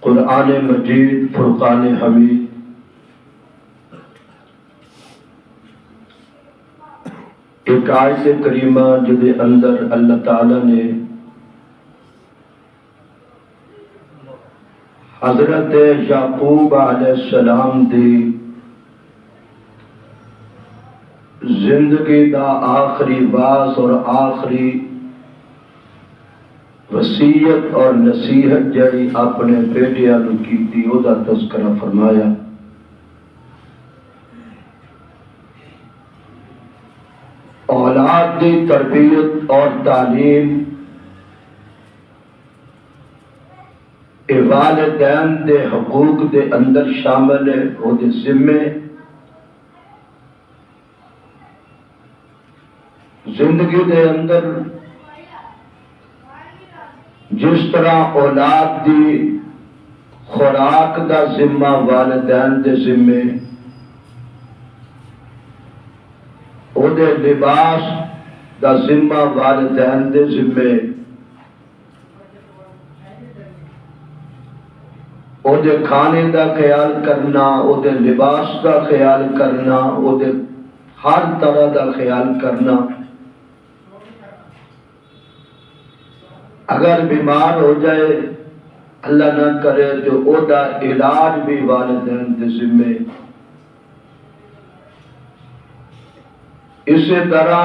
قرآن مجید فرقان حمید ایک آیت کریمہ جدے اندر اللہ تعالی نے حضرت یعقوب علیہ السلام دی زندگی دا آخری باز اور آخری وصیت اور نصیحت جڑی اپنے بیٹیاں نو کیتی او دا تذکرہ فرمایا۔ اولاد دی تربیت اور تعلیم والدین دے حقوق دے اندر شامل ہے۔ او دے ذمے زندگی دے اندر جس طرح اولاد دی خوراک دا ذمہ والدین دے ذمے، او دے لباس دا ذمہ والدین دے ذمے، او دے کھانے دا خیال کرنا، او دے لباس دا خیال کرنا، او دے ہر طرح دا خیال کرنا۔ اگر بیمار ہو جائے اللہ نہ کرے تو او دا علاج بھی والدین دے ذمے۔ اسی طرح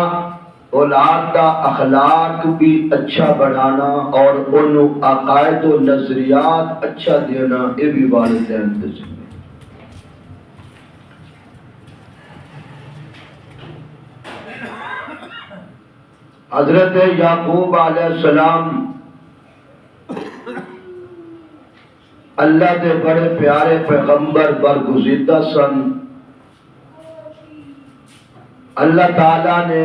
اولاد دا اخلاق بھی اچھا بنانا اور انہوں عقائد و نظریات اچھا دینا، یہ بھی والدین دے ذمے۔ حضرت یعقوب علیہ السلام اللہ دے بڑے پیارے پیغمبر برگزیدہ سن۔ اللہ تعالیٰ نے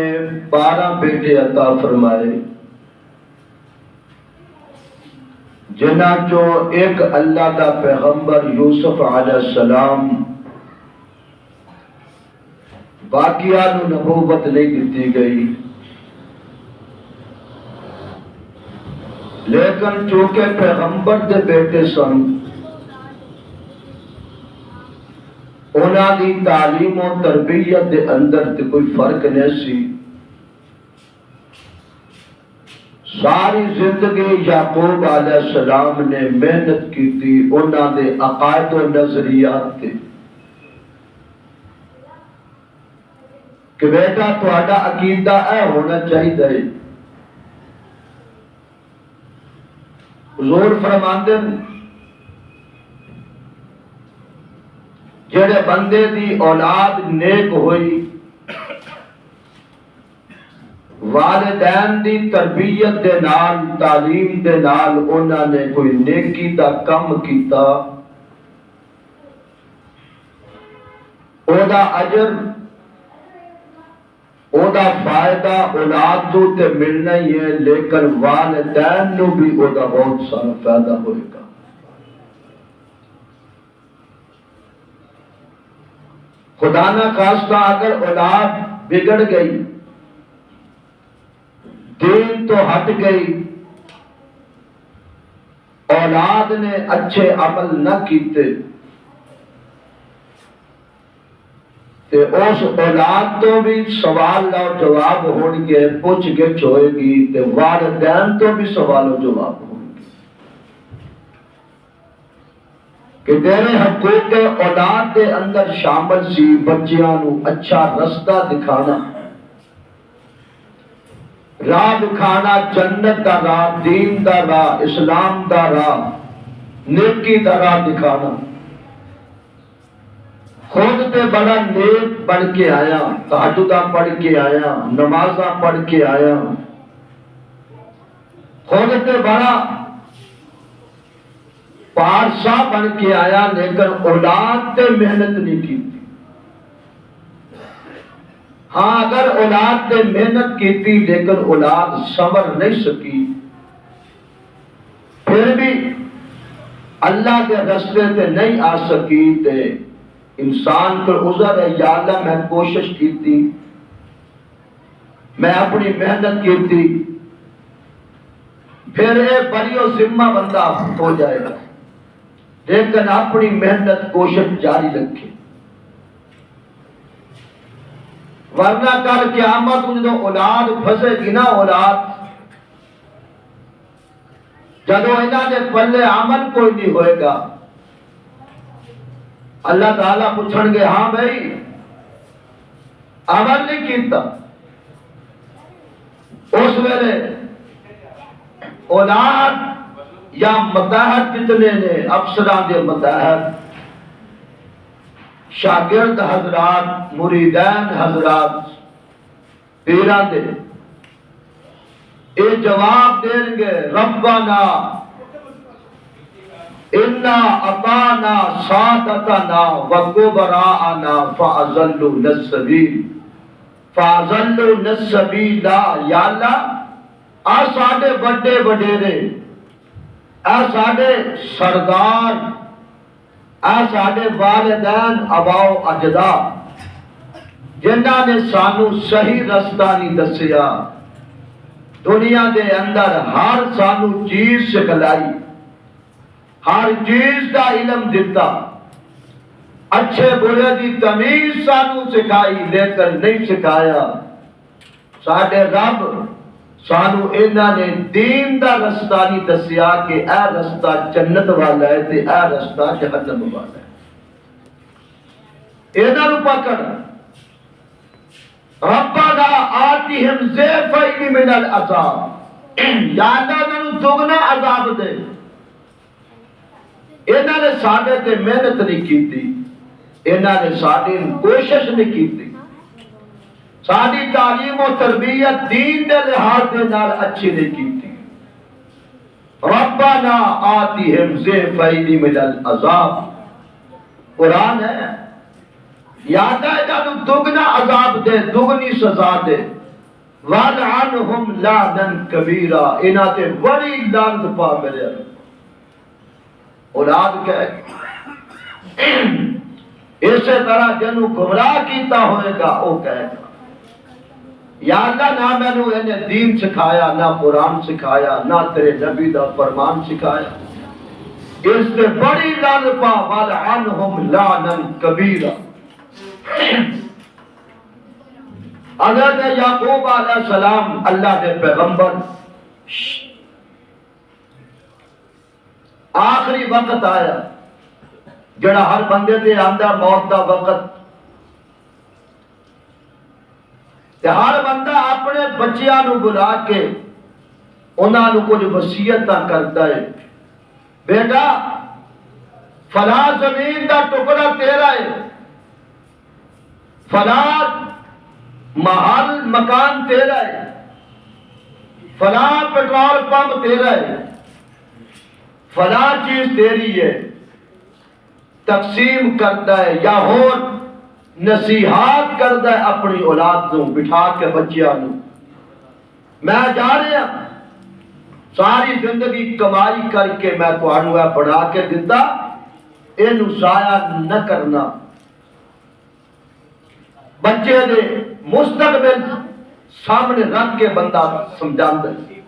12 بیٹے عطا فرمائے، جنہاں چو ایک اللہ دا پیغمبر یوسف علیہ السلام، باقیاں نو نبوت نہیں دیتی گئی، لیکن چونکہ پیغمبر دے بیٹے سن، انہاں دی تعلیم و تربیت دے اندر تے کوئی فرق نہیں سی۔ ساری زندگی یعقوب علیہ السلام نے محنت کی تھی انہاں دے عقائد و نظریات تے کہ بیٹا تہاڈا عقیدہ اے ہونا چاہیے۔ حضور فرماندے جڑے بندے دی اولاد نیک ہوئی، والدین دی تربیت دے نال، تعلیم دے نال انہاں نے کوئی نیکی دا کم کیتا، او دا اجر، او دا فائدہ اولاد تو تے ملنا ہی ہے، لیکن والدین نو بھی او دا بہت سارا فائدہ ہوئے گا۔ خدا نہ خواستہ اگر اولاد بگڑ گئی، دین تو ہٹ گئی، اولاد نے اچھے عمل نہ کیتے، تے اس اولاد تو بھی سوال و جواب ہون گے، پوچھ گچھ ہوئے گی، تے والدین تو بھی سوال و جواب ہون گے کہ تیرے حقوق اولاد دے اندر شامل سی بچیاں نو اچھا رستہ دکھانا، راہ دکھانا، جنت دا راہ، دین دا راہ، اسلام دا راہ، نیکی دا راہ دکھانا۔ خود تے بڑا نیک بن کے آیا، تہجداں پڑھ کے آیا، نمازاں پڑھ کے آیا، خود تے بڑا پارسا بن کے آیا، لیکن اولاد تے محنت نہیں کی۔ ہاں اگر اولاد تے محنت کی لیکن اولاد صبر نہیں سکی، پھر بھی اللہ کے رستے تے نہیں آ سکی، تے انسان کو عذر ہے، یا اللہ میں کوشش کی تھی، میں اپنی محنت کی تھی، پھر یہ بڑی و ذمہ بندہ ہو جائے گا۔ لیکن اپنی محنت کوشش جاری رکھے، ورنہ کل قیامت جدو اولاد پھسے گی نا، اولاد جدو انہاں دے پلے عمل کوئی نہیں ہوئے گا، اللہ تعالیٰ پوچھن گے ہاں بھائی عمل نہیں کیتا، اس ویلے اولاد یا متحد کتنے نے؟ افسران دے متحد، شاگرد حضرات، مریدین حضرات، پیران دے اے جواب دیں گے ربنا انا اطعنا سادتنا وکبراءنا فاضلونا السبیل فاضلونا السبیل، یا اللہ آ ساڈے بڑے وڈیرے، آ ساڈے سردار، آ ساڈے والدین اباؤ اجداد جنہاں نے سانو صحیح رستہ نہیں دسیا، دنیا دے اندر ہر سانو چیز سکھلائی، ہر چیز دا علم دیتا، اچھے برے دی تمیز سانو سکھائی، لیکن نہیں سکھایا ساڈے رب سانو انہاں نے دین دا رستہ نہیں دسیا کہ اے رستہ جنت والا ہے تے اے رستہ جہنم والا ہے، انہاں نو پکڑ ربنا آتِہم ضِعْفَیْنِ من العذاب، یا اللہ انہاں نو دگنا عذاب دے، انہاں نے ساڈے تے محنت نہیں کیتی، انہاں نے ساڈی کوشش نہیں کیتی، ساری تعلیم و تربیت دین دے لحاظ دے نال اچھی نہیں کیتی، ربنا آتِہم ضِعْفَیْنِ من العذاب، قرآن ہے، یاد ہے جب دگنا عذاب دے، دگنی سزا دے، وَلْعَنْهُمْ لَعْنًا كَبِيرًا، انہاں تے بڑی لعنت پا میرے اولاد کہے اسی طرح جنوں گمراہ کیتا ہوئے گا وہ کہے گا یا اللہ نہ میں نے انہیں دین سکھایا، نہ قرآن سکھایا، نہ تیرے نبی دا فرمان سکھایا، اس سے بڑی لعنت پا، وَلْعَنْهُمْ لَعْنًا كَبِيرًا۔ حضرت یعقوب علیہ السلام اللہ دے پیغمبر، آخری وقت آیا جڑا ہر بندے دے آندا موت دا وقت، تے ہر بندہ اپنے بچیاں نو بلا کے انہاں نو کچھ وصیتاں کردا ہے، بیٹا فلاں زمین دا ٹکڑا تیرا ہے، فلاں محل مکان تیرا ہے، فلاں پیٹرول پمپ تیرا ہے، فلاں چیز تیری ہے، تقسیم کرتا ہے یا اور نصیحات کرتا ہے اپنی اولاد نو بٹھا کے بچیاں نو، میں جا رہا ساری زندگی کمائی کر کے میں تانوں اے بڑھا کے دیتا، اینو ضائع نہ کرنا، بچے دے مستقبل سامنے رکھ کے بندہ سمجھاندا ہے،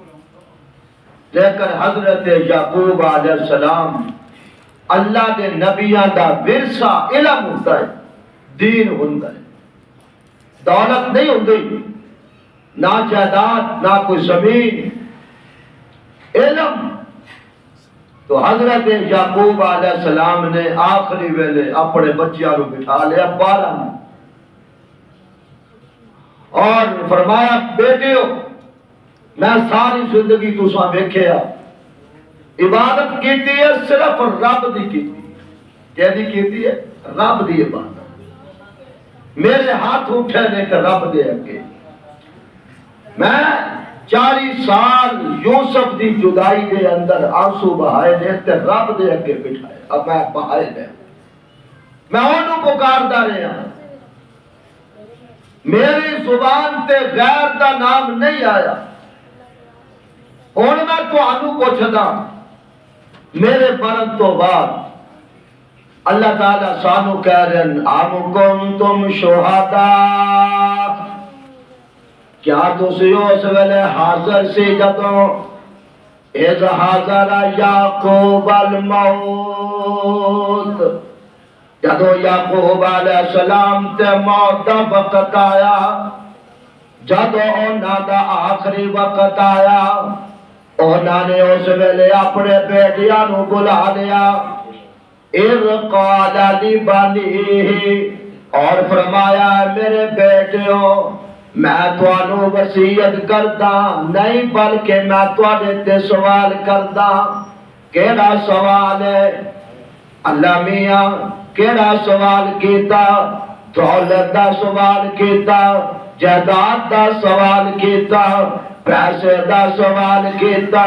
لیکن حضرت یعقوب علیہ السلام اللہ دے نبیاں دا ورثہ علم ہوتا ہے، دین ہوتا ہے، دولت نہیں ہوتی، نہ جائیداد نہ کوئی زمین، علم۔ تو حضرت یعقوب علیہ السلام نے آخری ویلے اپنے بچیاں کو بٹھا لیا 12 میں اور فرمایا بیٹیو میں ساری زندگی تساں ویکھیا عبادت کیتی ہے صرف رب دی کیتی، کیدی کیتی ہے؟ رب دی عبادت، میرے ہاتھ اٹھے نے کہ رب دے اگے، میں 40 سال یوسف دی جدائی دے اندر آنسو بہائے نے تے رب دے اگے بٹھائے، اب میں بہائے نے میں انہوں پکاردا رہا، میری زبان تے غیر دا نام نہیں آیا، ہن میں تانوں پوچھدا میرے مرن تو بعد اللہ تعالیٰ سانو کہہ رہے ہیں ام کنتم شہداء، کیا تسی اس ویلے حاضر سی جدوں اذ حضر یعقوب الموت، الموت جدو یعقوب علیہ السلام تے موت دا وقت آیا جدو اونا دا آخری وقت آیا اونا نے اس ویلے اپنے بیٹیاں نو بلا دیا اِذْ قَالَ لِبَنِيهِ اور فرمایا میرے بیٹیوں میں توانو وصیت کردا نہیں بلکہ میں تواڈے تے سوال کردا کیڑا سوال ہے اللہ میاں کیڑا سوال کیتا دولت دا سوال کیتا جائیداد دا سوال کیتا پیسے دا سوال کیتا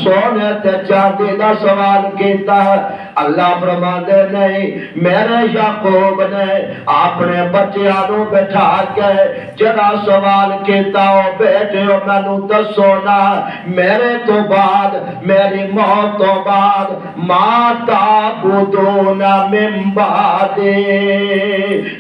سونے تے چاندی دا سوال کیتا اللہ فرماندے نہیں میرے یعقوب نے اپنے بچیاں نو بٹھا کے جڑا سوال کیتا او بیٹیو مینوں دسو نا میرے تو بعد میری موت تو بعد ما تعبدون من بعدی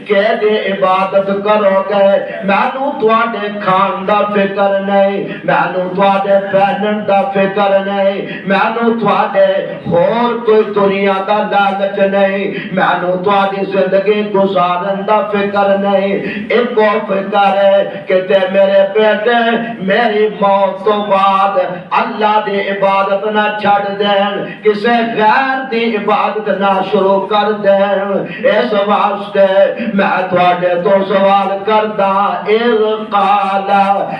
کہ دی عبادت کرو گے مینوں تواڈے کھان دا فکر نہیں مینوں تواڈے پہنن دا فکر نہیں مینوں تواڈے ہور کوئی دنیا دا لالچ نہیں مینوں تواڈی زندگی گزارن دا فکر نہیں ایک فکر ہے کہ تے میرے بیٹے میری موت تو بعد اللہ دی عبادت نہ چھڑ دین کسے غیر دی عبادت نہ شروع کر دین اس واسطے میں تواڈے تو سوال کردا اِذْ قَالَ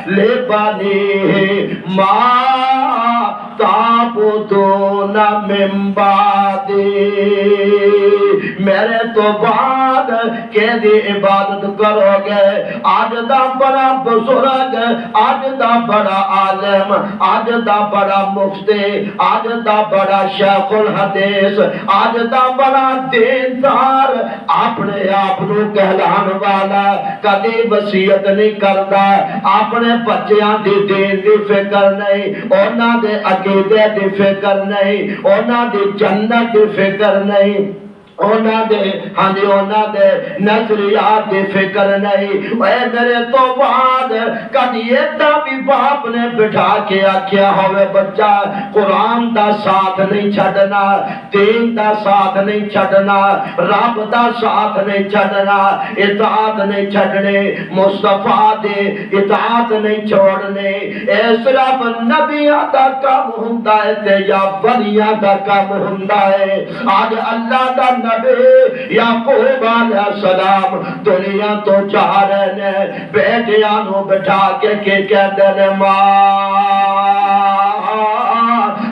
لِبَنِيهِ مَا تَعْبُدُونَ مِن بَعْدِي میرے تو بعد کہ دی عبادت کرو گے آج دا بڑا بزرگ آج دا بڑا عالم آج دا بڑا مفتی آج دا بڑا شیخ الحدیث آج دا بڑا دیندار اپنے آپ نو کہلان والا کدی وصیت نہیں کردا اپنے بچیاں دی دین دی فکر نہیں اونا دے عقیدے دی فکر نہیں اونا دی جنت دی فکر نہیں اونا دے ہاں اونا دے نظریات دی فکر نہیں اے میرے تو بعد کدی ایتا بھی باپ نے بٹھا کے آکھیا ہوئے بچہ قرآن دا ساتھ نہیں چھڑنا دین دا ساتھ نہیں چھڑنا رب دا ساتھ نہیں چھڑنا اطاعت نہیں چھڑنے مصطفیٰ دے اطاعت نہیں چھوڑنے اے صرف نبیاں دا کام ہوندا ہے تے یا ولیاں دا کام ہوندا ہے آج اللہ دا نبی یعقوب علیہ السلام دنیا تو چاہ رہے نے بیٹیاں نو بٹھا کے کہتے نے ماں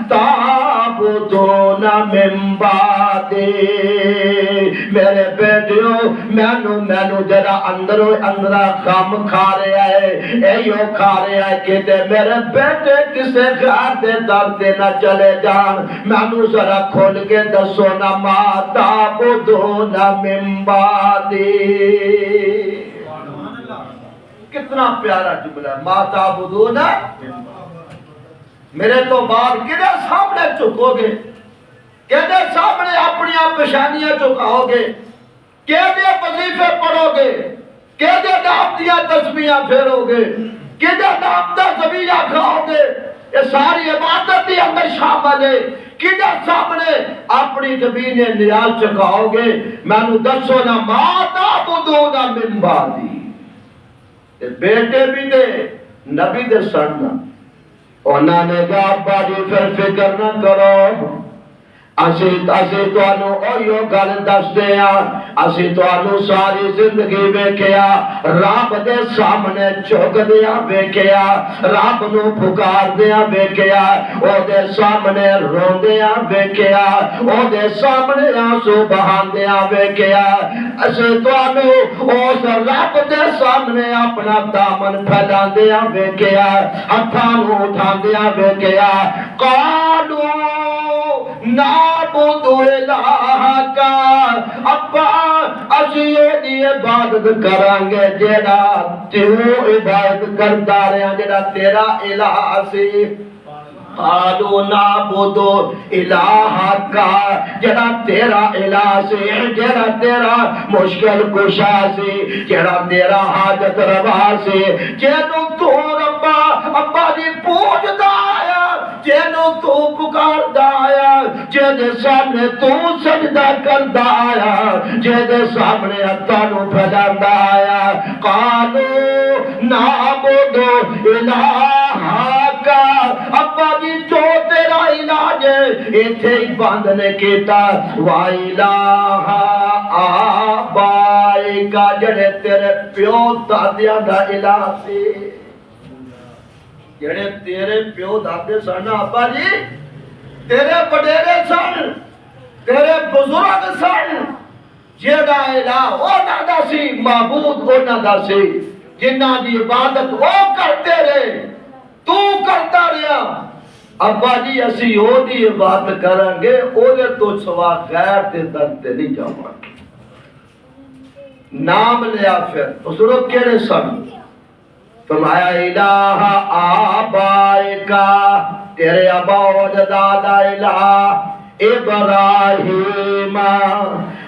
تعبدون من بعدی میرے بیٹیوں مینو جڑا اندرا غم کھا رہا ہے ایو کھا رہا ہے کہ میرے بیٹے کسے غیر دے در دے نہ چلے جان مینو ذرا کھول کے دسو نا ما تعبدون من بعدی کتنا پیارا جملہ ہے ما تعبدون میرے تو بعد کدھے سامنے چکو گے کدھے سامنے اپنی پیشانیاں چکاؤ گے کدھے وظیفے پڑھو گے کدھے نام دیا تسبیحاں پھیرو گے کدھے نام دا زبیہ کھاؤ گے یہ ساری عبادت ہی اندر شامل ہے کدھے سامنے اپنی زبین نیاز چکاؤ گے مینوں دسو نا ما تعبدون من بعدی بیٹے بھی دے نبی دے سڑنا انہوں نے کہا ابا جی پھر فکر نہ کرو اسی توانو اویو گل دس دیا اسی توانو ساری زندگی ویکھیا رب دے سامنے جھک دیا ویکھیا رب نو پکار دیا ویکھیا او دے سامنے روندیا ویکھیا او دے سامنے آنسو بہاندیا ویکھیا اسی توانو اس رب دے سامنے اپنا دامن پھیلاندیا ویکھیا ہتھاں نو اٹھاندیا ویکھیا قالو نعبد الہ کا ابا اسی دی عبادت کرانگے جیڑا تیرو عبادت کرتا رہا جیڑا تیرا الہ سی قالوا نعبد الہ کا جڑا تیرا الہ سی جڑا تیرا مشکل کشا سی جڑا تیرا حاجت روا سی جنوں تو ربا ابا دی پوجدا آیا جنوں تو پکاردا آیا جے سامنے تو سجدہ کردا آیا جے سامنے ہتھاں نو پھیلاندا آیا قالو نعبد الہک ابا جی جو تیرا علاج ایتھے ہی بند نے کیتا وا الہ آبائک جڑے تیرے پیو دادیاں دا الہ سی جڑے تیرے پیو دادے سن ابا جی تیرے وڈیرے سن تیرے بزرگ سن جیڑا الہ انہاں دا سی معبود انہاں دا سی جنہاں دی عبادت وہ کرتے رہے تو کرتا رہا ابا جی اسی او دی عبادت کریں گے اودے تو سوا غیر دے در تے نہیں جاواں گے نام لیا پھر بزرگ کیڑے سن فرمایا الہ آبائکا تیرے ابا و اجداد الہ ابراہیم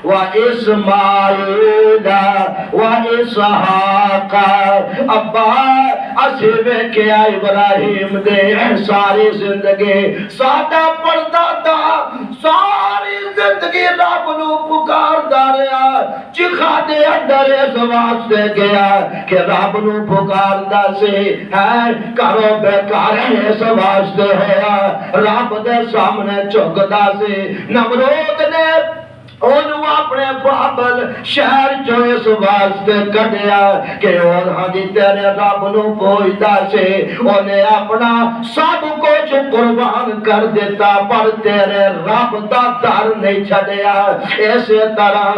و اسماعیل و اسحاق ابا اسی میں کیا ابراہیم دے ساری زندگی سادہ پڑھتا تھا ساری زندگی رب نو پکاردا رہا چکھا دے اندر اس واسطے گیا کہ رب نو پکاردا سی ہے کرو بیکار اس واسطے ہوا رب دے سامنے جھکدا سی نمرود نے انہوں اپنے بابل شہر جو اس واسطے کٹیا کہ انہاں دی تیرے رب نو پوچھدا سی انہیں اپنا سب کچھ قربان کر دیتا پر تیرے رب دا در نہیں چھڈیا اسی طرح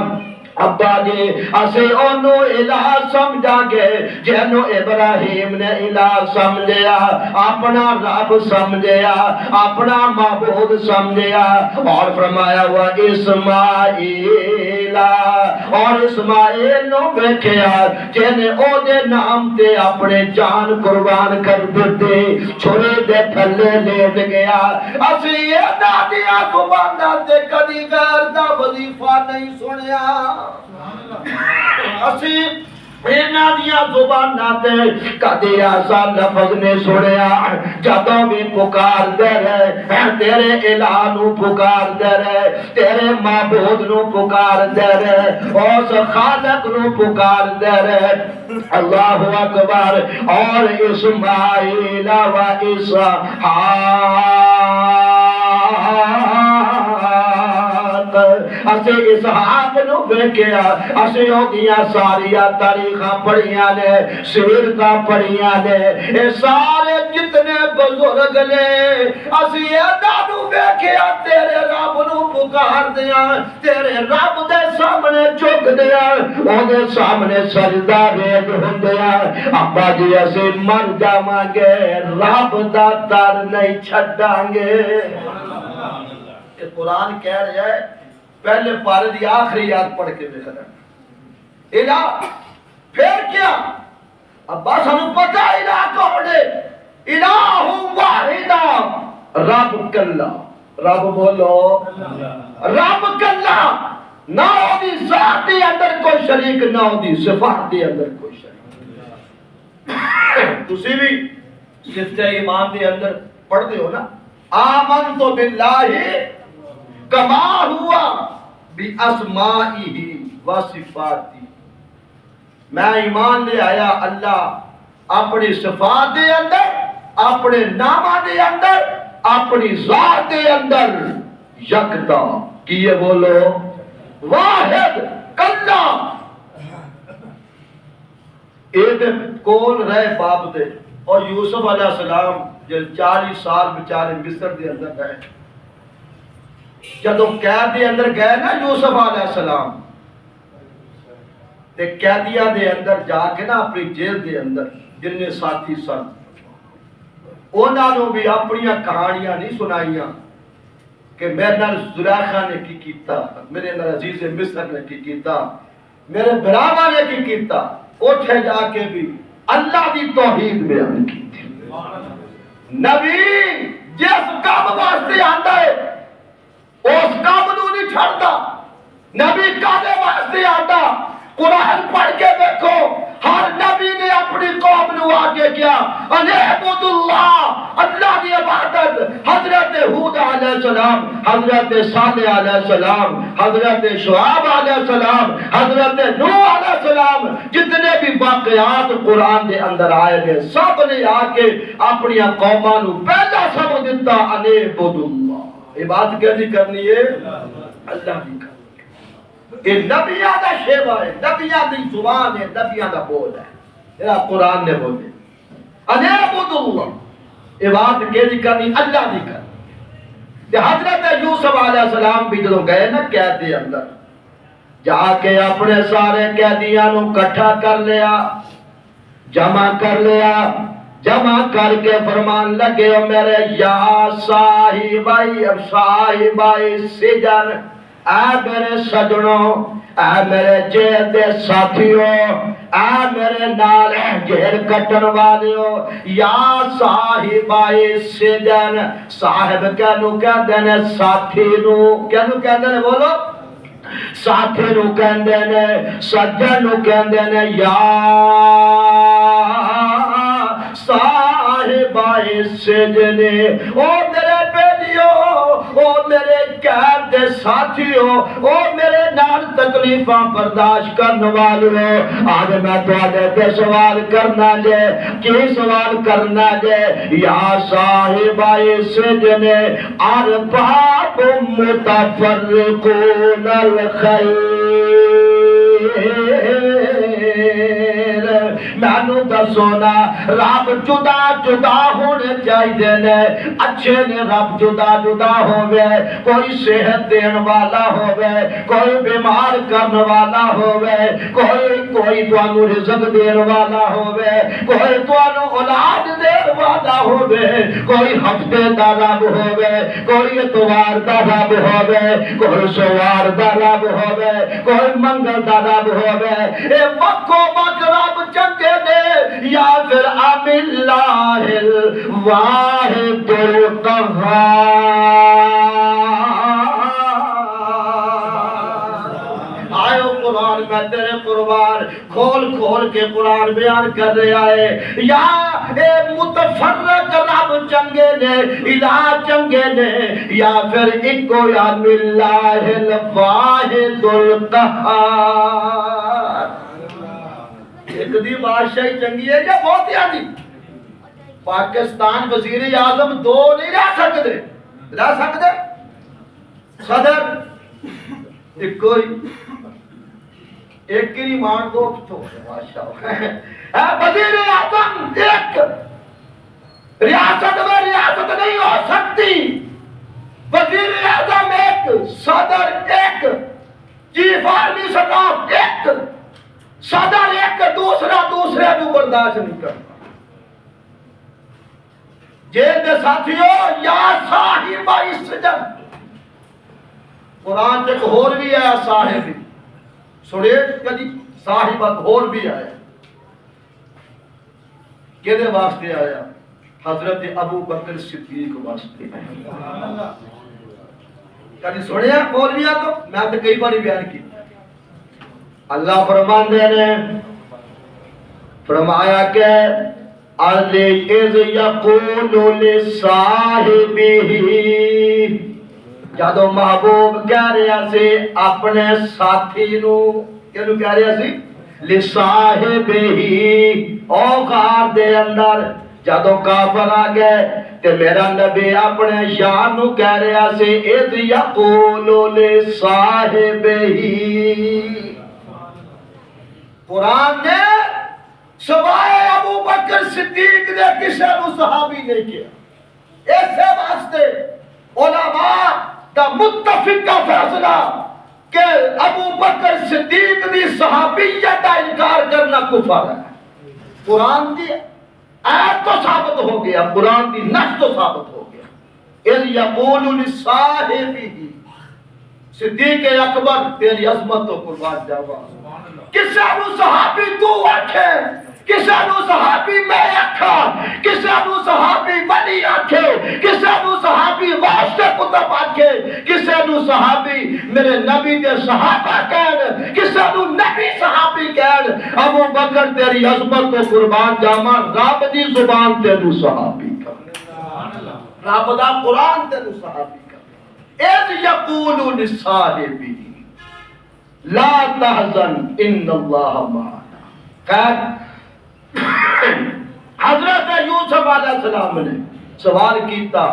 ابا جی اسے انو الہ سمجھا گے جنو ابراہیم نے الہ سمجھیا اپنا رب سمجھیا اپنا معبود سمجھیا اور فرمایا وہ اسماعیل اور اسماعیل نو بیکھیا جنہیں او دے نام تے اپنے جان قربان کر دیتے چھوڑے دے تھلے لیٹ گیا اسی یہ دادیا زبانہ تے کدی غیر دا وظیفہ نہیں سنیا اسی اینا دیا زبانہ تے کدی ایسا لفظ نے سنیا جدوں بھی پکار دے رہے تیرے الہ نو پکار دے رہے تیرے معبود نو پکار دے رہے اس خالق نو پکار دے رہے اللہ اکبر اور اسماعیل و اسحاق اسے اسحاق نو بیکیا اسے او دیا ساریا تاریخاں پڑھیاں نے سیرتاں پڑھیاں نے اے سارے جتنے بزرگ نے اسے ادا نو بیکیا تیرے رب نو پکار دیا تیرے رب دے سامنے جھک دیا او دے سامنے سجدہ ریز ہوندیا ابا جی اسے مر جاواں گے رب دا در نہیں چھڈاں گے یہ قرآن کہہ رہا ہے پہلے پارے دی آخری یاد پڑھ کے دیکھنا الہ پھر کیا ابا سانو پتہ الہ کون ہے الہ واحدہ رب کلا رب بولو رب کلا نہ دی ذات دے اندر کوئی شریک نہ دی صفات دے اندر کوئی شریک تسی بھی صفت ایمان دے اندر پڑھ دے ہو نا آمنت باللہ کما ہوا بی اسمائی و صفاتی میں ایمان لے آیا اللہ اپنی صفات دے اندر اپنے نامہ دے اندر اپنی ذات دے اندر یکتا کیے بولو واحد کلا ایک کون رہے باپ دے اور یوسف علیہ السلام جو 40 سال بچارے مصر دے اندر رہے جدو قید دے اندر گئے نا یوسف علیہ السلام تے قیدیاں دے اندر جا کے نا اپنی جیل دے اندر جنہیں ساتھی سن انہاں نو بھی اپنی کہانیاں نہیں سنائیاں کہ میرے نال زلیخا نے کی کیتا میرے نال عزیز مصر نے کی کیتا میرے بھراواں نے کی کیتا اٹھے جا کے بھی اللہ دی توحید بیان کی تھی نبی جس کام واسطے آندا ہے اس کام نو نہیں چھڑتا نبی کادے واسطے آتا قرآن پڑھ کے دیکھو ہر نبی نے اپنی قوم نو آگے کیا انعبد اللہ اللہ دی عبادت حضرت ہود علیہ السلام، حضرت صالح علیہ السلام، حضرت شعیب علیہ السلام، حضرت نوح علیہ السلام، جتنے بھی واقعات قرآن دے اندر آئے ہیں سب نے آ کے اپنی قوماں نو پہلا سبق دیتا انے عبد اللہ، عبادت کیسی کرنی ہے؟ اللہ کی کرنی ہے۔ یہ نبیاں دا شیوا ہے، نبیاں دی زبان ہے، نبیاں دا بول ہے، یہ قرآن نے بولے انے عبد اللہ، عبادت کیسی کرنی؟ اللہ کی کرنی۔ حضرت یوسف علیہ السلام بھی جدوں گئے نا قید دے اندر، جا کے اپنے سارے قیدیاں نو کٹھا کر لیا، جمع کر لیا، جمع کر کے فرمان لگے او میرے یا صاحبائی سجن، اے میرے سجنوں، اے میرے جیل دے ساتھیوں، اے میرے نال جیل کٹن والیوں، یا صاحبائی سجن، صاحب کہنو کہندے نے ساتھی نو، کہنو کہندے نے بولو، ساتھی نو کہندے نے، سجن نو کہندے نے، یا صاحبائی سجن، او میرے بیلیو، او میرے قید دے ساتھیو، او میرے نال تکلیفاں برداشت کرنے والوں، آج میں تواڈے تے سوال کرنا جے، کی سوال کرنا جے، یا صاحبائی سجن ارباب متفرقون الخیر، مینوں دسونا رب جدا جدا ہونے چاہیے نے، اچھے نے رب جدا جدا ہوئے، کوئی صحت دین والا ہوئے، کوئی بیمار کرنے والا ہوئے، کوئی توانو رزق دین والا ہوئے، کوئی توانو اولاد دین والا ہوئے، کوئی ہفتے دا رب ہوئے، کوئی اتوار دا رب ہوئے، کوئی سوار دا رب ہوئے، کوئی منگل دا رب ہوئے، اے وقو وقت رب چنگے نے، یا پھر ام اللہ الواحد القہار۔ آئو قرآن میں تیرے قربان کھول کھول کے قرآن بیان کر رہا ہے، یا اے متفرق رب چنگے نے، الہ چنگے نے، یا پھر اکو یا اللہ الواحد القہار۔ ایک دی بادشاہی چنگی ہے یا بہت یادی؟ پاکستان وزیر اعظم دو نہیں رہ سکتے، رہ سکتے؟ صدر ایک کوئی ایک کی مان دو تو ماشاءاللہ، وزیر اعظم ایک، ریاست میں ریاست نہیں ہو سکتی، وزیر اعظم ایک، صدر ایک، چیف آرمی اسٹاف ایک، صدر ایک، دوسرا دوسرے کو برداشت نہیں کرتا۔ جیل دے ساتھیوں، یا صاحبائی سجن، قرآن تک ہور بھی آیا صاحب، سنیے کدی صاحبت ہور بھی آیا، کدے واسطے آیا؟ حضرت ابو بکر صدیق واسطے۔ کدی سنیا بولیا تو میں تو کئی بار بیان کی، اللہ فرماندے نے فرمایا کہ اذ یقول لصاحبہ، جدو محبوب کہہ رہا سی اپنے ساتھی نو، کینو کہہ رہا سی؟ لصاحبہ، او غار دے اندر جدو کافر آ گئے تے میرا نبی اپنے شان نو کہہ رہا سی اذ یقول لصاحبہ۔ قرآن نے سوائے ابو بکر صدیق نے کسی نو صحابی نہیں کیا، ایسے واسطے علماء دا متفق کا فیصلہ کہ ابو بکر صدیق دی صحابیت کا انکار کرنا کفر ہے۔ قرآن دی آیت تو ثابت ہو گیا، قرآن دی نص تو ثابت ہو گیا، اذ یقول لصاحبہ، صدیق اکبر تیری عظمت تو قربان جاوا، کسے نو صحابی تو آکھے، کسے نو صحابی میں آکھا، کسے نو صحابی ولی آکھے، کسے نو صحابی واسطے کتب آکھے، کسے نو صحابی میرے نبی دے صحابہ کہن، کسے نو نبی صحابی کہن، ابو بکر تیری عظمت کو قربان جاوا، رب دی زبان تینو صحابی کہن۔ رب دا قرآن تینوں صحابی کا اذ یقول لصاحبہ لا تحزن ان اللہ معنا. خیر حضرت یوسف علیہ السلام نے سوال کیتا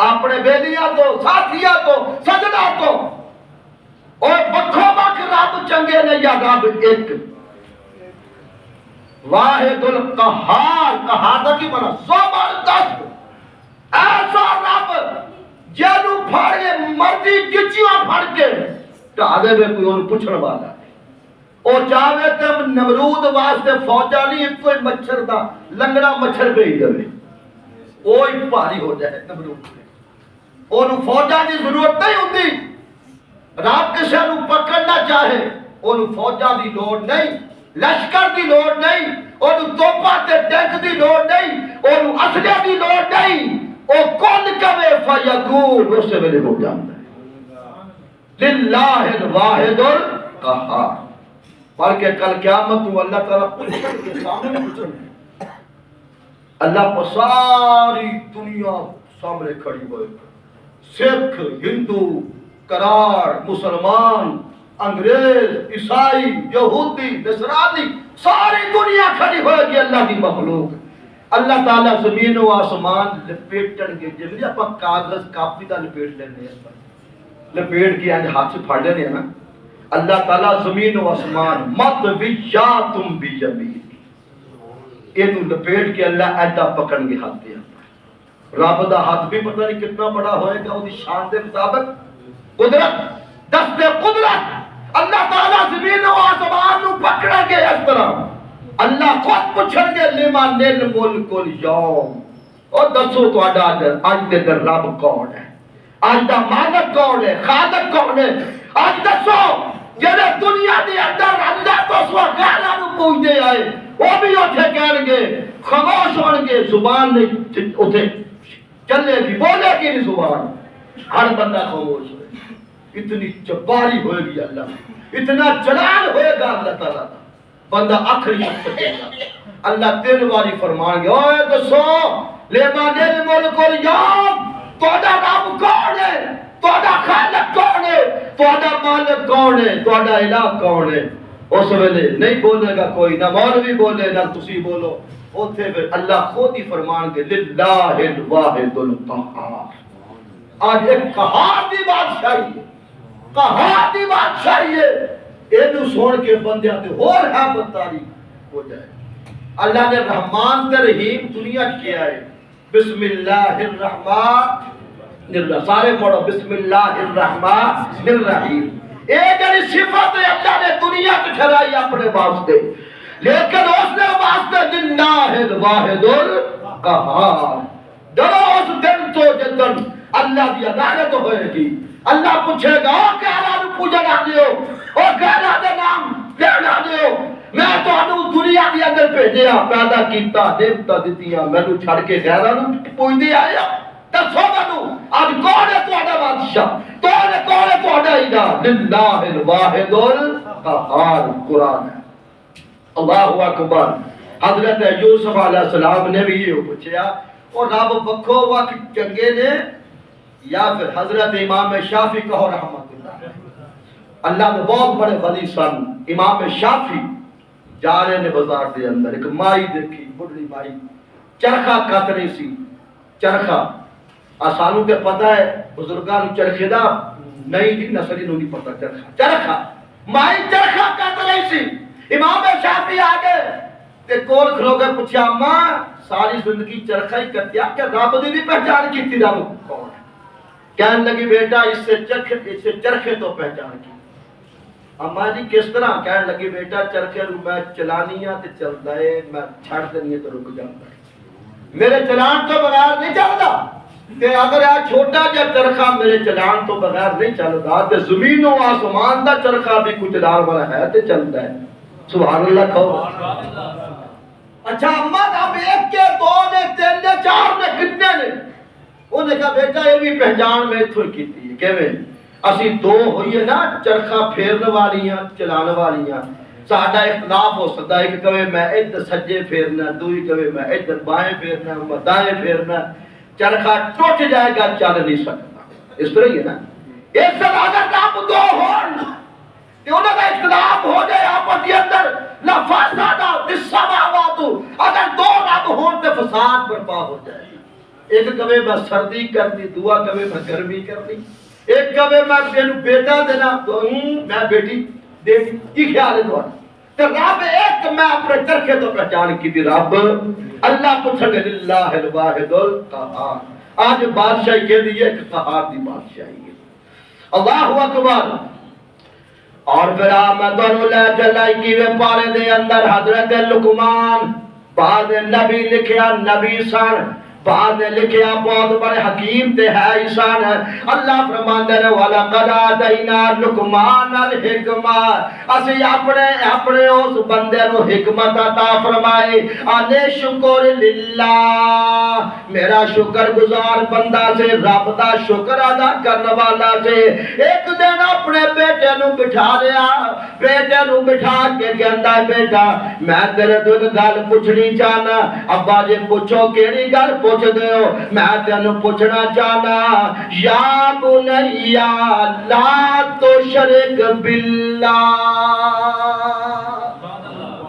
اپنے بیلیاں تو ساتھیاں تو سجدہ تو اور بکھو بک رب چنگے نے یا رب ایک واحد القہار. قہار دا کی مانا زبردست ایسا رب جنوں پھڑ کے مرضی گچیاں پھڑ کے ٹھاوے میں کوئی اور پوچھن والا ہے. او چاہے تے نمرود واسطے فوجا نہیں کوئی مچھر دا لنگڑا مچھر بھیج دے اوہی بھاری ہو جائے نمرود نے. اونوں فوجا دی ضرورت نہیں ہوندی. رب کسے نوں پکڑنا چاہے اونوں فوجا دی لوڑ نہیں, لشکر دی لوڑ نہیں, اونوں توپا تے ٹینک دی لوڑ نہیں, اونوں اسلحے دی لوڑ نہیں. او کون کہے فیقول اس ویلے ہو جاندا ہے للہ الواحد القہار. پڑھ کے کل قیامت میں اللہ تعالیٰ پوچھیں گے سامنے پوچھیں اللہ کو ساری دنیا سامنے کھڑی ہوئے سکھ ہندو قرار مسلمان انگریز عیسائی یہودی نصرانی ساری دنیا کھڑی ہوئے گی اللہ کی مخلوق. اللہ تعالیٰ زمین و آسمان لپیٹن گے جب اپنا کاغذ کاپی دا لپیٹ لینے ہیں لپیٹ کے آج ہاتھ سے پھاڑ لینے ہیں نا. اللہ تعالیٰ زمین و آسمان مت بیاتم بیمین اینو لپیٹ کے اللہ ایڈا پکڑ کے ہاتھ دیا. رب دا ہاتھ بھی پتہ نہیں کتنا بڑا ہوئے گا وہ شان دے مطابق. قدرت دست قدرت اللہ تعالیٰ زمین و آسمان نو پکڑا گے اس طرح. اللہ خود پوچھن گے لمن الملک اليوم اور دسو تہاڈا اج دے در رب کون ہے, اج دا مالک کون ہے, خالق کون ہے. اج دسو جڑے دنیا دے اندر اللہ تو سوا گالاں نو پوچھدے آئے وہ بھی اوتھے کہن گے خاموش ہون گے. زبان نہیں اوتھے چلے گی بولے گی نہیں زبان. ہر بندہ خاموش ہوئے. اتنی جباری ہوئے گی اللہ, اتنا جلال ہوئے گا اللہ تعالیٰ کا بندہ آخری مت سکے گا. اللہ تین باری فرمان گے اوے دسو لمن الملک اليوم تہاڈا رب کون ہے, تہاڈا خالق کون ہے, تہاڈا مالک کون ہے, تہاڈا الہ کون ہے. اس ویلے نہیں بولے گا کوئی, نہ مولوی بولے نہ تسی بولو. اوتھے پھر اللہ خود ہی فرمان گے للہ الواحد القہار. آج ایک قہار دی بادشاہی ہے, قہار دی بادشاہی ہے. اینو سن کے بندیاں تے ہور ہے بتاری ہو جائے. اللہ نے رحمان تے رحیم دنیا کیا ہے. بسم اللہ الرحمن الرحیم. سارے پڑھو بسم اللہ الرحمن الرحیم. ایک جڑی صفت ہے اللہ نے دنیا کی ٹھہرائی اپنے واسطے, لیکن اس نے واسطے للہ الواحد القہار. ڈرو اس دن تو جدن اللہ دی عدالت ہوئے گی. اللہ پوچھے گا او کہنا نو پوجن آ دیو, او کہنا دے نام لینا دیو. میں تو انو دنیا دی اندر بھیجیا پیدا کیتا دیوتا دتیاں مینوں چھڑ کے غیراں نو پوجدے آیا. دسو مینوں اج کون ہے تہاڈا بادشاہ, کون ہے تہاڈا الہ. للہ الواحد القہار قرآن ہے. اللہ اکبر. حضرت یوسف علیہ السلام نے بھی یہ پوچھا اور رب بکھو وقت چنگے نے یا پھر حضرت امام شافعی کہو رحمت اللہ. اللہ نے بہت بڑے ولی سن. امام شافعی جا رہے نے بازار دے اندر, ایک مائی دیکھی بڑی مائی چرخا کت رہی سی. چرخا آسانوں کے پتہ ہے بزرگاں چرخے دا نہیں جی نسلی نو نہیں پتہ. چرخا مائی چرخا کت رہی سی. امام شافعی آگے تے کول کھلو گئے پوچھا ماں ساری زندگی چرخا ہی کتیا کہ رب دی بھی پہچان کیتی رب کون ہے. کہنے لگی بیٹا اس سے چرخے تو پہچان کی. اما جی کس طرح؟ کہنے لگی بیٹا چرخے میں چلانی تے چلتا ہے, میں چھڑ دینی تو رک جاتا ہے. میرے چلان تو بغیر نہیں چلتا. تے اگر یہ چھوٹا جا چرخا میرے چلان تو بغیر نہیں چلتا تے زمین و آسمان دا چرخا بھی کچھ چلان والا ہے تے چلتا ہے. سبحان اللہ کہو. اچھا اما اب ایک کے دو نے تین نے چار نے کتنے نے؟ انہوں نے کہا بیٹا یہ بھی پہچان میں تھوڑی کیتی ہے کہ اسی دو ہوئیے نا چرخا پھیرن والیاں چلان والیاں. ساڈا اختلاف ہو سکتا ہے کہ کہے میں ادھر سجے پھیرنا, دوئی کہے میں ادھر بائیں پھیرنا, میں دائیں پھیرنا. چرخا ٹوٹ جائے گا چل نہیں سکتا. اس طرح ہی ہے نا. اس طرح اگر رب دو ہون کہ انہوں کا اختلاف ہو جائے آپس کے اندر لفاسادہ السماوات، اگر دو رب ہون تو فساد برپا ہو جائے. ایک کہے میں سردی کرنی، دعا کہے میں گرمی کرنی، ایک کہے میں تینوں بیٹا دینا تو میں بیٹی دے گی. کی خیال ہے تمہارا؟ تو رب ایک میں اپنے چرخے تو پہچان کی بھی رب اللہ پوچھے للہ الواحد القہار. آج بادشاہی کے لیے ایک قہار دی بادشاہی ہے. اللہ اکبر. اور پھر آمد اللہ جلائی کی وے پارے دے اندر حضرت لقمان بعد نبی لکھیا نبی سن، بعد لکھیا بہت بڑے حکیم تے ہے انسان. اللہ فرماندے نے وَلَقَدْ آتَيْنَا لُقْمَانَ الْحِكْمَةَ، اسی اپنے اس بندے نو حکمت عطا فرمائے. انے شکر للہ، میرا شکر گزار بندہ سے، رب دا شکر ادا کرنے والا سے. ایک دن اپنے بیٹے نو بٹھا لیا، بیٹے نو بٹھا کے کہندا بیٹا میں تیرے تو ایک گل پوچھنی چاہنا. ابا جی پوچھو کیڑی گل پوچھ دے ہو؟ میں تینوں پوچھنا چاہنا یا بنیا لا تشرک باللہ.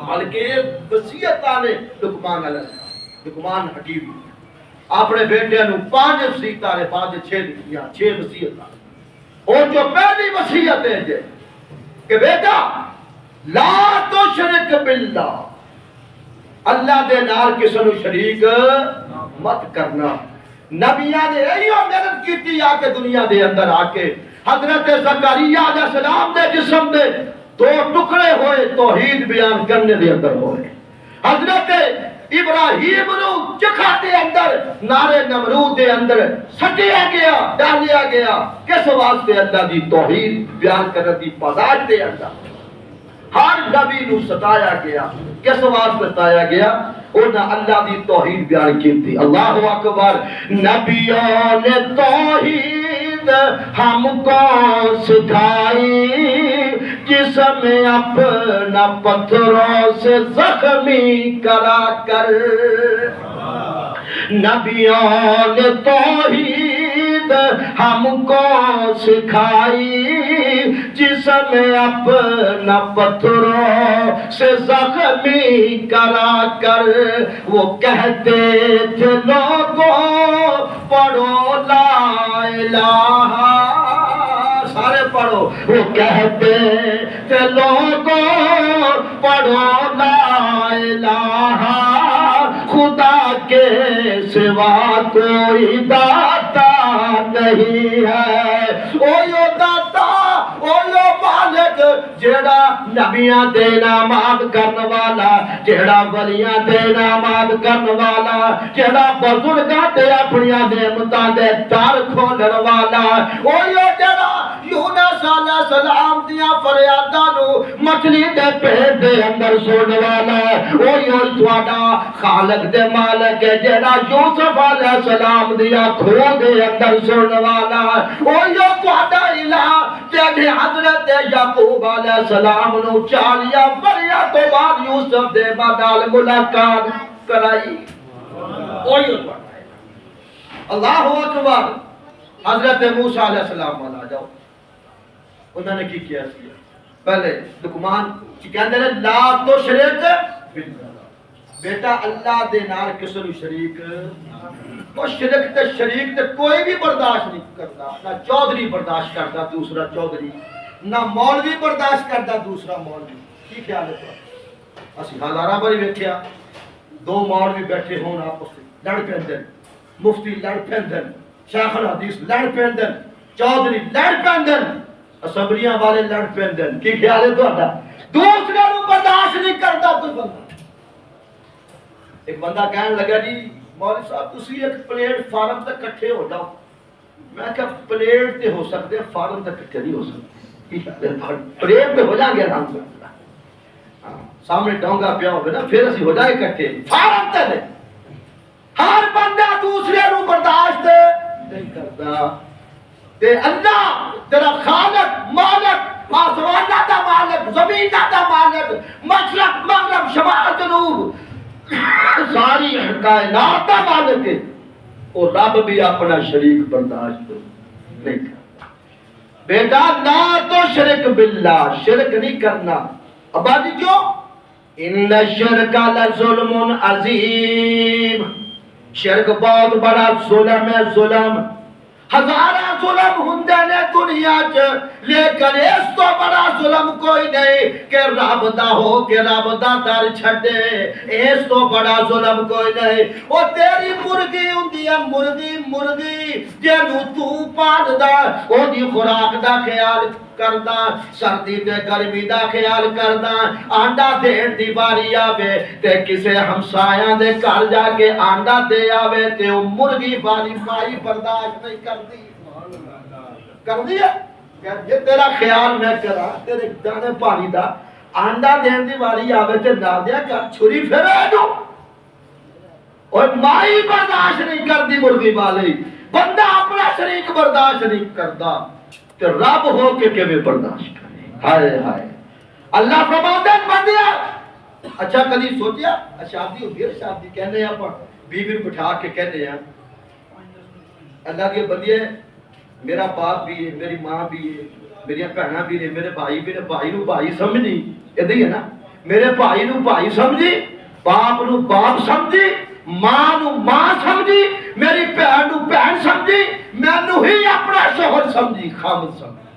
بلکہ وصیت نے لقمان علیہ السلام، لقمان حکیم اپنے بیٹے نو 5 وصیتاں نے 5 6 دتیاں 6 وصیتاں. اور جو پہلی وصیت ہے جے کہ بیٹا لا تشرک باللہ، اللہ دے نال کسے نو شریک مت کرنا. نبیاں نے ایو محنت کیتی آ کے دنیا دے اندر آ کے حضرت زکریا علیہ السلام دے جسم دے 2 ٹکڑے ہوئے توحید بیان کرنے دے اندر ہوئے. حضرت ابراہیم نو چکھا دے اندر نارے نمرود دے اندر سٹیا گیا، ڈالیا گیا. کس واسطے؟ اللہ دی توحید بیان کرنے دی پاداش دے اندر. ہر نبی نو ستایا گیا. کس واسطے ستایا گیا؟ انہاں اللہ دی توحید بیان کی تھی. اللہ اکبر. نبیوں نے توحید ہم کو سکھائی، جسم اپنا پتھروں سے زخمی کرا کر. نبیوں نے توحید ہم کو سکھائی، جسم اپنا پتھروں سے زخمی کرا کر. وہ کہتے تھے لوگوں پڑھو لا الہ، سارے پڑھو. وہ کہتے تھے لوگوں پڑھو لا الہ، خدا کے سوا کوئی داتا نہیں ہے. اویو داتا، اویو مالک جیڑا نبیاں دے نامات کرن والا، جیڑا ولیاں دے نامات کرن والا، جیڑا بزرگاں تے اپنیاں نعمتاں دے در کھولن والا، اویو جیڑا یونس علیہ السلام دیاں فریاداں نو مچھلی دے پیٹ دے اندر سن والا، اویو تواڈا خالق دے مالک ہے جیڑا یوسف علیہ السلام دیا کھو دے اندر سن والا. اویو تواڈا الہ جیڑے حضرت یعقوب علیہ السلام نو 40 بریاں تو بعد یوسف دے نال ملاقات کرائی. اویو تواڈا ہے. اللہ اکبر. حضرت موسیٰ علیہ السلام والا جاؤ، انہوں نے کی کیا؟ پہلے لقمان کی کہندے نے لا تشرک باللہ، بیٹا اللہ دے نال کسے نو شریک. وہ شرک تے کوئی بھی برداشت نہیں کرتا. نہ چودھری برداشت کرتا دوسرا چودھری، نہ مولوی برداشت کرتا دوسرا مولوی. کی خیال ہے تو اسی ہزاراں باری ویکھیا 2 مولوی بیٹھے ہون آپس وچ لڑ پیندے، مفتی لڑ پیندے، شیخ الحدیث لڑ پیندے، چودھری لڑ پیندے، اسمبلیاں والے لڑ پیندے. کی خیال ہے تہاڈا؟ دوسرے نو برداشت نہیں کرتا کوئی بندہ. ایک بندہ کہنے لگا جی مولوی صاحب تسی ایک پلیٹ فارم تک کٹھے ہو جاؤ. میں کہا پلیٹ تے ہو سکتے فارم تک کٹھے نہیں ہو سکتے. پلیٹ پہ ہو جائیں گے آرام سے، سامنے ڈونگا پیا ہوگا نا پھر اسی ہو جائے کٹھے. فارم تے نہیں. ہر بندہ دوسرے نو برداشت نہیں کرتا. تے اللہ تیرا خالق مالک، آسمان دا مالک، زمین دا مالک، مشرق مغرب شمال جنوب ساری کائنات کا مالک ہے. وہ رب بھی اپنا شریک برداشت نہیں کرتا۔ بیٹا لا تو شرک باللہ، شرک نہیں کرنا۔ ابادی کیوں؟ ان الشرک لظلم عظیم، شرک بہت بڑا ظلم ہے، ظلم ہزارہ ظلم ہوندے نے دنیا چ، لیکن اس تو بڑا ظلم کوئی نہیں کہ رب دا ہو کے رب دا در چھڈے، اس تو بڑا ظلم کوئی نہیں۔ او تیری مرغی ہوندی ہے، مرغی جنوں تو پالدا، او دی خوراک دا خیال کردا، سردی تے گرمی دا خیال کردا، آنڈا دین دی واری آوے تے کسے ہمسایاں دے گھر جا کے آنڈا دے آوے تے او مرغی والی مائی برداشت نہیں کردی ہے کہ تیرا خیال میں کرا، تیرے دانے پانی دا آنڈا دین دی واری آوے تے نہ دیا کر چھری پھیرے دو، اور مائی برداشت نہیں کردی مرغی والی، بندہ اپنا شریک برداشت نہیں کردا، کہ رب ہو کے کیویں برداشت کرے۔ ہائے ہائے اللہ فرماتا ہے بندیا، اچھا کدی سوچیا شادی ہوتی ہے، شادی کہنے ہیں بیوی کو بٹھا کے کہنے ہیں اللہ کے بندے، میرا باپ بھی ہے، میری ماں بھی ہے، میری بہناں بھی ہے، میرے بھائی بھی ہے، بھائی نو بھائی سمجھنی، ادھر ہی ہے نا، میرے بھائی نو بھائی سمجھی، باپ نو باپ سمجھی، ماں نو ماں سمجھی، میری بہن نو بہن سمجھی، میں نو ہی اپنا شوہر سمجھی، خامد سمجھی،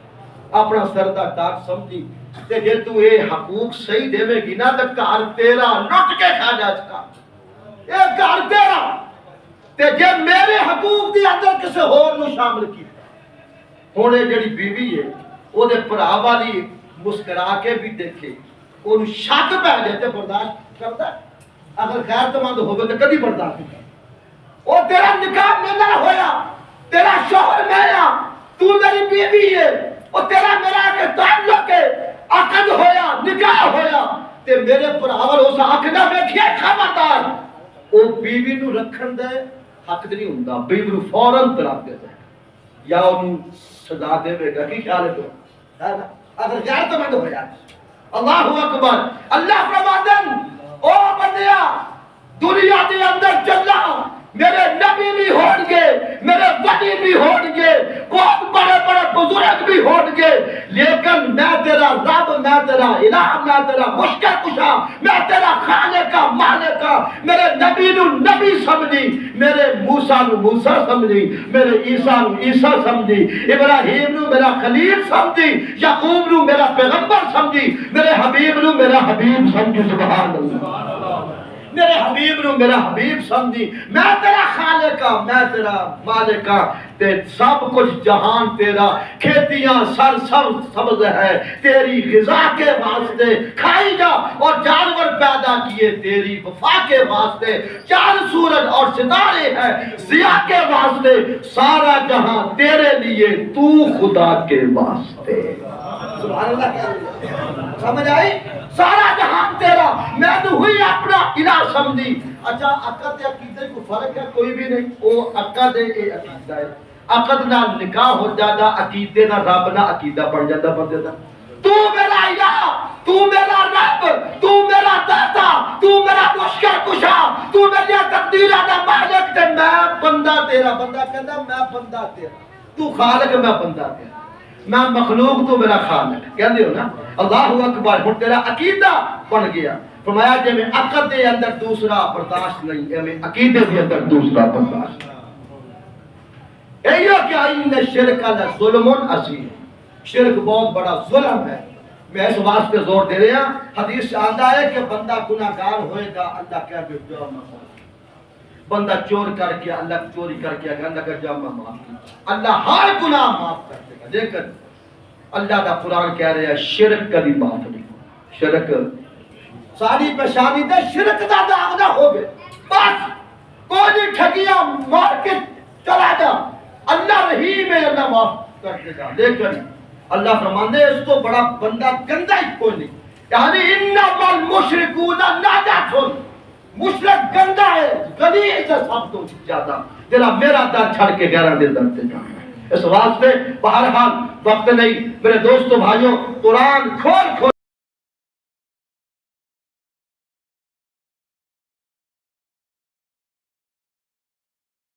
اپنا سردہ دار سمجھی، تے جے تو اے حقوق صحیح دے میں گی نا تے گھر تیرا لٹ کے کھا جا سکا، اے گھر تیرا، تے جے میرے حقوق دی اندر کسے ہور نو شامل کی، ہونے جڑی بیوی ہے او دے بھرا والی مسکرا کے بھی دیکھے، اونوں شک پہ جائے تے برداشت کردا ہے؟ اگر غیرت مند ہوگا تو کبھی برداشت نہیں کرتا۔ وہ تیرا نکاح میں نہ ہویا، تیرا شوہر میں یا تو میری بیوی ہے، وہ تیرا میرا کے تعلق ہے، عقد ہویا نکاح ہویا تے میرے پراول اس عقدہ میں کیا خبردار، وہ بیوی نو رکھن دے حق نہیں ہوندا، بیوی نو فوراً طلاق دے دے یا انہوں سزا دے گا، کی خیال ہے تو اگر غیرت مند ہویا۔ اللہ اکبر، اللہ فرماتے ہیں او بندیا دنیا دے اندر چلا، میرے نبی بھی ہون گے، میرے ولی بھی ہون گے، بہت بڑے بڑے بزرگ بھی ہون گے، لیکن میں تیرا رب، میں تیرا الہ، میں تیرا مشکل کشا، میں تیرا خالقہ مالکہ، میرے نبی نو نبی سمجھی، میرے موسیٰ نو موسیٰ سمجھی، میرے عیسیٰ نو عیسیٰ سمجھی، ابراہیم نو میرا خلیل سمجھی، یعقوب نو میرا پیغمبر سمجھی، میرے حبیب نو میرا حبیب سمجھی، سبحان اللہ، میرے حبیب نو میرا حبیب سمجھی، میں تیرا خالقہ، میں تیرا مالکہ، تے سب کچھ جہان تیرا، کھیتیاں سر سبز ہے تیری غذا کے واسطے، کھائی جا، اور جانور پیدا کیے تیری وفا کے واسطے، چاند سورج اور ستارے ہیں ضیاء کے واسطے، سارا جہاں تیرے لیے، تو خدا کے واسطے۔ سبحان اللہ، کیا سمجھ آئی؟ سارا جہان تیرا، میں تو ہوئی اپنا الہ سمجھی۔ اچھا عقد یا عقیدے کو فرق ہے؟ کوئی بھی نہیں، وہ عقد ہے، یہ عقیدہ ہے۔ عقد نہ نکاح ہو جاتا، عقیدے نہ رب نہ عقیدہ بڑھ جاتا بندے دا۔ تو میرا الہ، تو میرا رب، تو میرا داتا، تو میرا مشکل کشا، تو میرا تقدیرہ دا مالک، تے میں بندہ تیرا۔ بندہ کہتا میں بندہ تیرا، تو خالق میں بندہ تیرا، میں مخلوق تو میرا خالق، کہتے ہو نا؟ اللہ اکبر، ہن تیرا عقیدہ بن گیا۔ فرمایا جے میں عقد دے اندر دوسرا برداشت نہیں، میں عقیدے دے اندر دوسرا برداشت۔ ایو کہ ان شرک لظلم عظیم، شرک بہت بڑا ظلم ہے۔ میں اس واسطے زور دے رہا، حدیث سے آتا ہے کہ بندہ گناہگار ہوئے گا، اللہ کہہ دے جا معاف، بندہ چور کر کے اللہ چوری کر کے اللہ کا جا معاف، اللہ ہر گناہ معاف کر دے گا، لیکن اللہ دا قرآن کہہ رہا ہے شرک کبھی معاف نہیں ہوگا۔ شرک ساری پریشانی تے شرک دا داغ نہ ہوگے، بس کوئی نہیں ٹھگیا مار کے چلا جا، اللہ رحیم ہے، اللہ معاف کر دے گا۔ لیکن اللہ فرماندے اس کو بڑا بندہ گندا ہی کوئی نہیں، یعنی انما المشرکون نجس، مشرک گندا ہے، غلیظ ہے سب تو زیادہ، تیرا میرا در چھڑ کے غیروں دے در تے جانا۔ اس واسطے بہرحال وقت نہیں، میرے دوستو بھائیوں، قرآن کھول